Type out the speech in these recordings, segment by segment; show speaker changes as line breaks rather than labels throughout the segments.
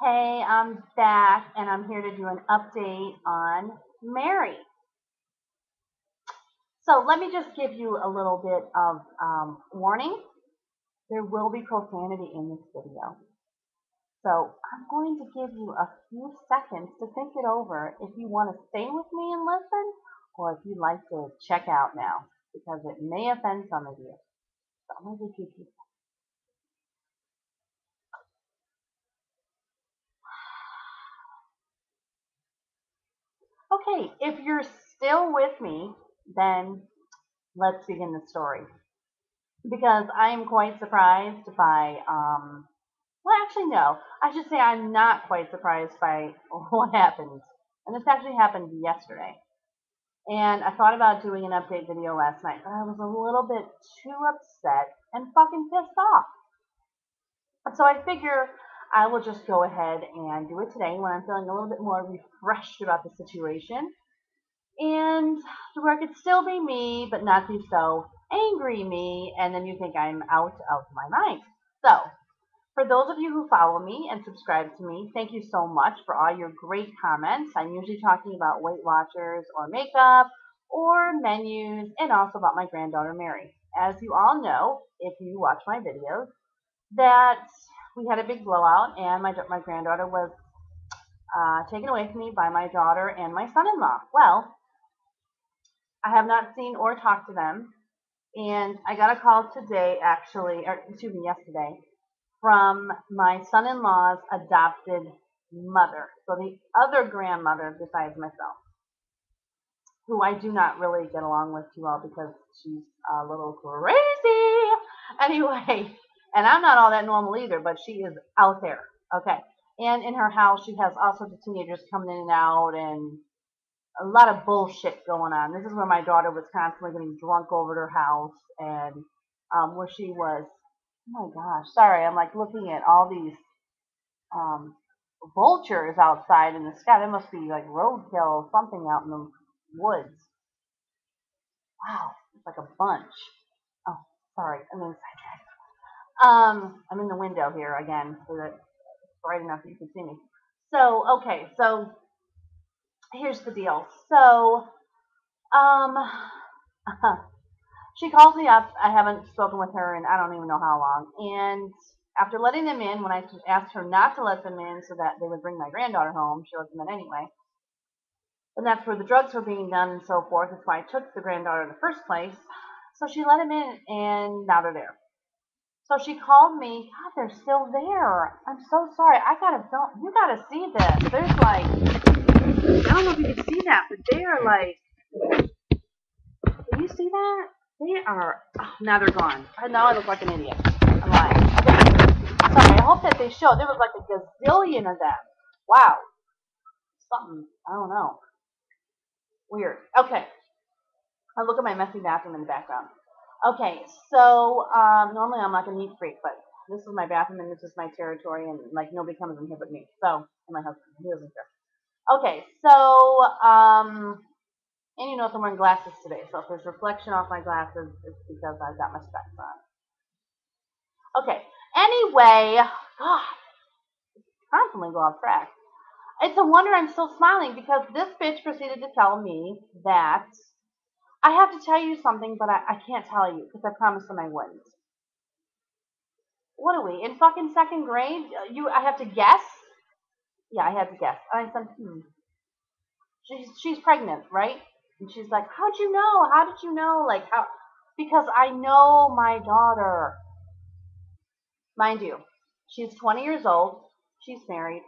Hey, I'm back and I'm here to do an update on Mary. So let me just give you a little bit of warning. There will be profanity in this video. So I'm going to give you a few seconds to think it over if you want to stay with me and listen or if you'd like to check out now because it may offend some of you. So I'm going to give you. Okay, if you're still with me, then let's begin the story. Because I am quite surprised by, well, actually, no. I should say I'm not quite surprised by what happened. And this actually happened yesterday. And I thought about doing an update video last night, but I was a little bit too upset and fucking pissed off. And so I figure I will just go ahead and do it today when I'm feeling a little bit more refreshed about the situation. And to where it could still be me, but not be so angry me, and then you think I'm out of my mind. So, for those of you who follow me and subscribe to me, thank you so much for all your great comments. I'm usually talking about Weight Watchers or makeup or menus and also about my granddaughter Mary. As you all know, if you watch my videos, that we had a big blowout and my granddaughter was taken away from me by my daughter and my son-in-law. Well, I have not seen or talked to them. And I got a call today, actually, or excuse me, yesterday, from my son-in-law's adopted mother. So the other grandmother besides myself, who I do not really get along with too well because she's a little crazy. Anyway, and I'm not all that normal either, but she is out there. Okay. And in her house, she has all sorts of teenagers coming in and out and a lot of bullshit going on. This is where my daughter was constantly getting drunk over at her house and where she was, oh my gosh, sorry, I'm like looking at all these um, vultures outside in the sky. There must be like roadkill or something out in the woods. Wow, it's like a bunch. Oh, sorry, I'm inside track. I'm in the window here again so that it's bright enough that you can see me. So, okay, so here's the deal. So, um, she calls me up. I haven't spoken with her in I don't even know how long. And after letting them in, when I asked her not to let them in so that they would bring my granddaughter home, she let them in anyway. And that's where the drugs were being done and so forth. That's why I took the granddaughter in the first place. So she let them in, and now they're there. So she called me. God, they're still there. I'm so sorry. I gotta film. You gotta see this. There's like, I don't know if you can see that, but they are like, can you see that? They are, oh, now they're gone. Now I look like an idiot. I'm lying. Okay. Sorry, I hope that they show. There was like a gazillion of them. Wow. Something, I don't know. Weird. Okay. I look at my messy bathroom in the background. Okay, so normally I'm like a neat freak, but this is my bathroom and this is my territory, and like nobody comes in here but me. So, and my husband, he doesn't care. Okay, so and you know, I'm wearing glasses today, so if there's reflection off my glasses, it's because I've got my specs on. Okay, anyway, God, constantly go off track. It's a wonder I'm still smiling because this bitch proceeded to tell me that I have to tell you something, but I can't tell you because I promised them I wouldn't. What are we in fucking second grade? I have to guess. Yeah, I had to guess. And I said, she's pregnant, right? And she's like, how'd you know? How did you know? Like how? Because I know my daughter. Mind you, she's 20 years old. She's married.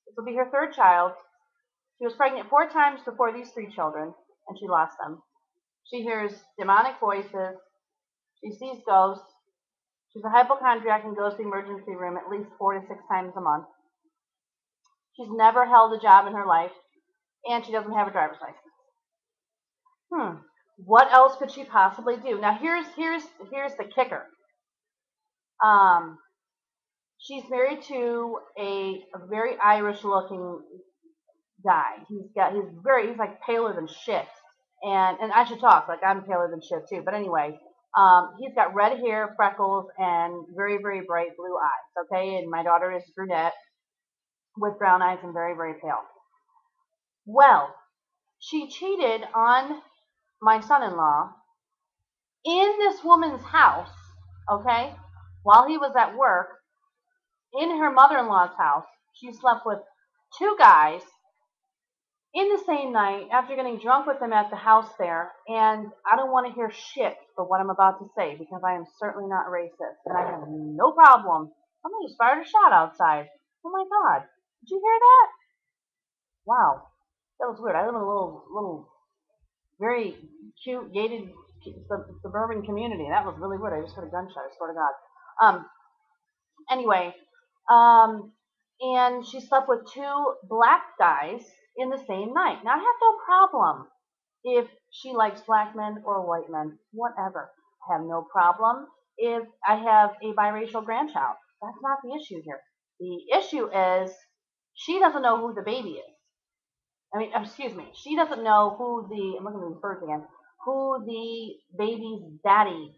This will be her third child. She was pregnant 4 times before these 3 children, and she lost them. She hears demonic voices. She sees ghosts. She's a hypochondriac and goes to the emergency room at least 4 to 6 times a month. She's never held a job in her life, and she doesn't have a driver's license. What else could she possibly do? Now here's the kicker. She's married to a very Irish-looking guy. He's like paler than shit. And I should talk like I'm paler than shit too. But anyway, he's got red hair, freckles, and very, very bright blue eyes. Okay, and my daughter is brunette. with brown eyes and very, very pale. Well, she cheated on my son-in-law in this woman's house, okay, while he was at work, in her mother-in-law's house. She slept with two guys in the same night after getting drunk with them at the house there. And I don't want to hear shit for what I'm about to say because I am certainly not racist. And I have no problem. Somebody just fired a shot outside. Oh my God. Did you hear that? Wow. That was weird. I live in a little, very cute, gated suburban community. That was really weird. I just heard a gunshot. I swear to God. Anyway, um, and she slept with two black guys in the same night. Now, I have no problem if she likes black men or white men, whatever. I have no problem if I have a biracial grandchild. That's not the issue here. The issue is she doesn't know who the baby is. I mean, excuse me, she doesn't know who the, I'm looking at these birds again, who the baby daddy,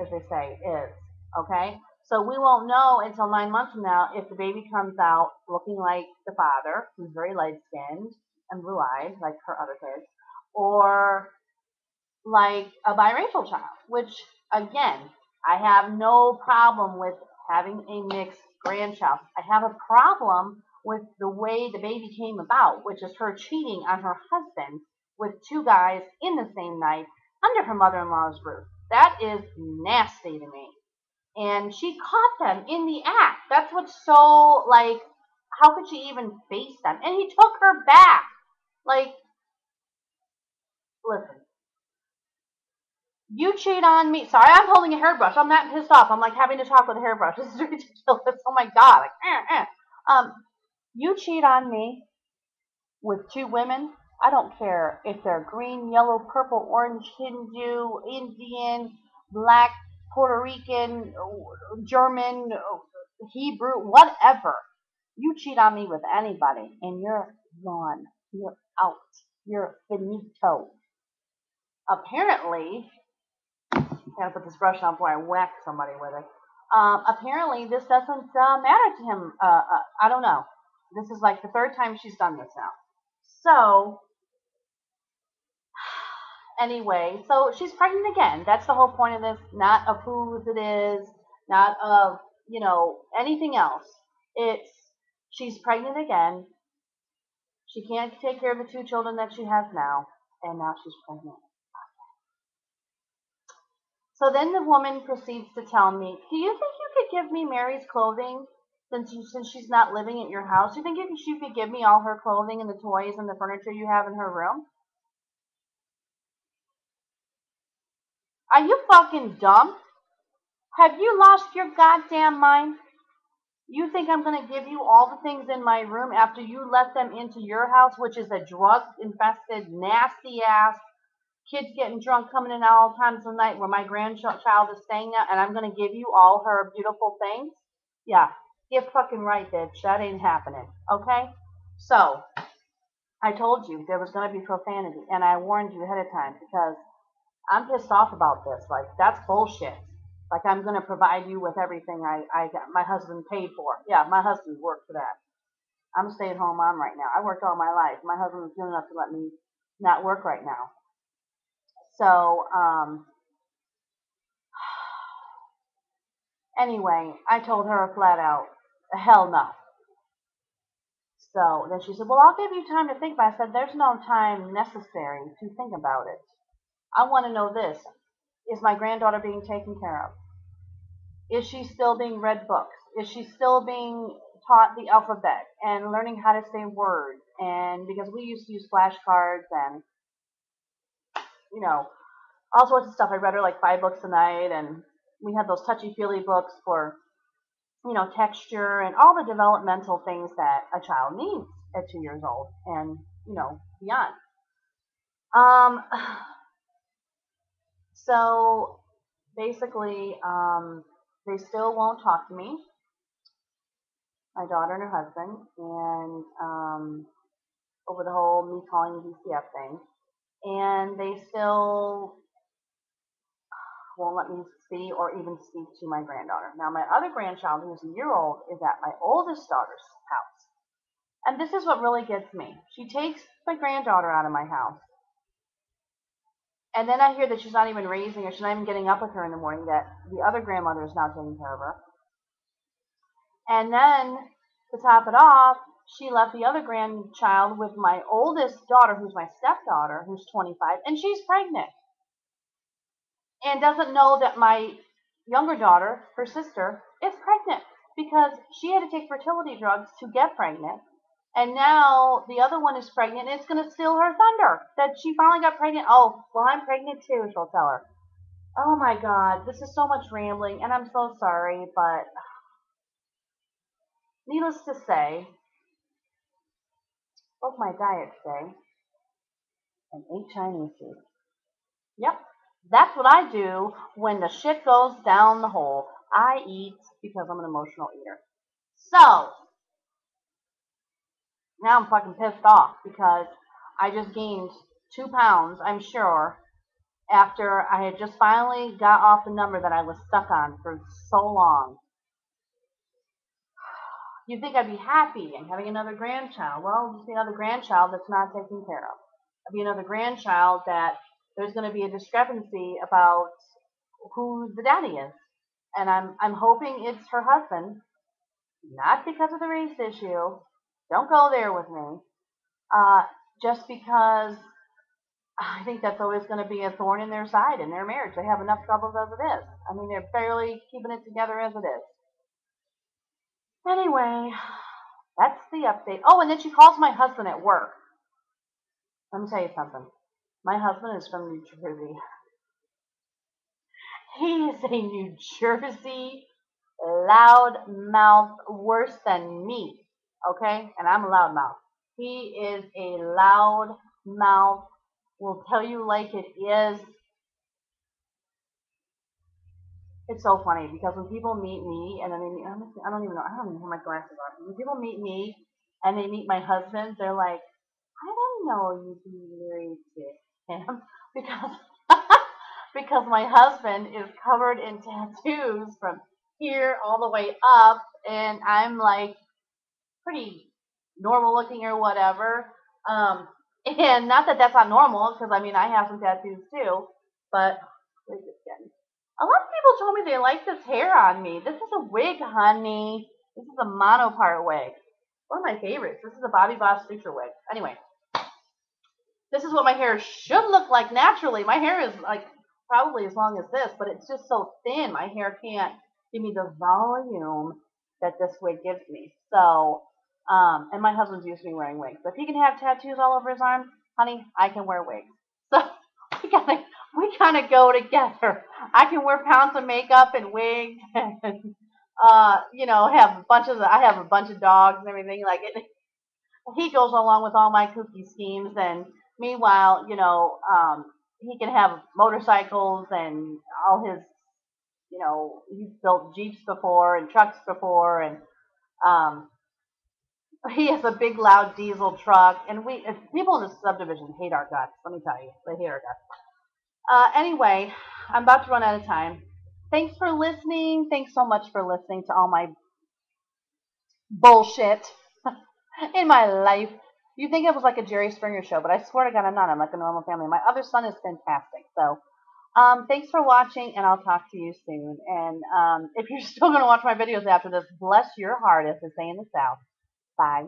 as they say, is. Okay? So we won't know until 9 months from now if the baby comes out looking like the father, who's very light skinned and blue eyed, like her other kids, or like a biracial child, which, again, I have no problem with having a mixed grandchild. I have a problem with the way the baby came about, which is her cheating on her husband with two guys in the same night under her mother-in-law's roof. That is nasty to me. And she caught them in the act. That's what's so, like, how could she even face them? And he took her back. Like, listen, you cheat on me. Sorry, I'm holding a hairbrush. I'm not pissed off. I'm like having to talk with a hairbrush. This is ridiculous. Oh my God. Like, you cheat on me with two women. I don't care if they're green, yellow, purple, orange, Hindu, Indian, black, Puerto Rican, German, Hebrew, whatever. You cheat on me with anybody and you're gone. You're out. You're finito. Apparently, gotta put this brush on before I whack somebody with it. Apparently, this doesn't matter to him. I don't know. This is like the third time she's done this now. So, anyway, so she's pregnant again. That's the whole point of this. Not of whose it is, not of, anything else. It's she's pregnant again. She can't take care of the two children that she has now, and now she's pregnant. So then the woman proceeds to tell me, "Do you think you could give me Mary's clothing since she's not living at your house? Do you think she could give me all her clothing and the toys and the furniture you have in her room?" Are you fucking dumb? Have you lost your goddamn mind? You think I'm going to give you all the things in my room after you let them into your house, which is a drug-infested, nasty-ass, kids getting drunk coming in all times of the night where my grandchild is staying at, and I'm going to give you all her beautiful things? Yeah, get fucking right, bitch. That ain't happening, okay? So, I told you there was going to be profanity, and I warned you ahead of time because I'm pissed off about this. Like, that's bullshit. Like, I'm going to provide you with everything I got my husband paid for. Yeah, my husband worked for that. I'm a stay-at-home mom right now. I worked all my life. My husband was good enough to let me not work right now. So, anyway, I told her flat out, hell no. So then she said, well, I'll give you time to think. But I said, there's no time necessary to think about it. I want to know this. Is my granddaughter being taken care of? Is she still being read books? Is she still being taught the alphabet and learning how to say words? And because we used to use flashcards and, you know, all sorts of stuff. I read her like 5 books a night, and we had those touchy-feely books for, texture and all the developmental things that a child needs at 2 years old and, beyond. Um, so basically, they still won't talk to me, my daughter and her husband, and over the whole me calling DCF thing. And they still won't let me see or even speak to my granddaughter. Now, my other grandchild, who's a year old, is at my oldest daughter's house. And this is what really gets me. She takes my granddaughter out of my house. And then I hear that she's not even raising her. She's not even getting up with her in the morning, that the other grandmother is now taking care of her. And then, to top it off, she left the other grandchild with my oldest daughter, who's my stepdaughter, who's 25, and she's pregnant. And doesn't know that my younger daughter, her sister, is pregnant because she had to take fertility drugs to get pregnant. And now the other one is pregnant, and it's going to steal her thunder that she finally got pregnant. Oh, well, I'm pregnant too, she'll tell her. Oh my God, this is so much rambling, and I'm so sorry, but needless to say, broke my diet today and ate Chinese food. Yep, that's what I do when the shit goes down the hole. I eat because I'm an emotional eater. So, now I'm fucking pissed off because I just gained 2 pounds, I'm sure, after I had just finally got off the number that I was stuck on for so long. You'd think I'd be happy and having another grandchild. Well, just be another grandchild that's not taken care of. I'd be another grandchild that there's going to be a discrepancy about who the daddy is. And I'm hoping it's her husband, not because of the race issue. Don't go there with me. Uh, just because I think that's always going to be a thorn in their side in their marriage. They have enough troubles as it is. I mean, they're barely keeping it together as it is. Anyway, that's the update. Oh, and then she calls my husband at work. Let me tell you something. My husband is from New Jersey. He is a New Jersey loud mouth worse than me. Okay? And I'm a loud mouth. He is a loud mouth, will tell you like it is. It's so funny because when people meet me and then they meet, I don't even know, I don't even have my glasses on. When people meet me and they meet my husband, they're like, I didn't know you'd be married to him because because my husband is covered in tattoos from here all the way up, and I'm like pretty normal looking or whatever. Um, and not that that's not normal, because I mean I have some tattoos too, but a lot of people told me they like this hair on me. This is a wig, honey. This is a monopart wig. One of my favorites. This is a Bobby Boss Future wig. Anyway, this is what my hair should look like naturally. My hair is like probably as long as this, but it's just so thin. My hair can't give me the volume that this wig gives me. So, and my husband's used to me wearing wigs. But if he can have tattoos all over his arm, honey, I can wear wigs. So we kind of go together. I can wear pounds of makeup and wigs, and have I have a bunch of dogs and everything like it. He goes along with all my kooky schemes, and meanwhile, he can have motorcycles and all his, he's built Jeeps before and trucks before, and um, he has a big loud diesel truck, and people in the subdivision hate our guts. Let me tell you, they hate our guts. Anyway, I'm about to run out of time. Thanks for listening. Thanks so much for listening to all my bullshit in my life. You think it was like a Jerry Springer show, but I swear to God, I'm not. I'm like a normal family. My other son is fantastic. So, thanks for watching, and I'll talk to you soon. And if you're still going to watch my videos after this, bless your heart, as they say in the South. Bye.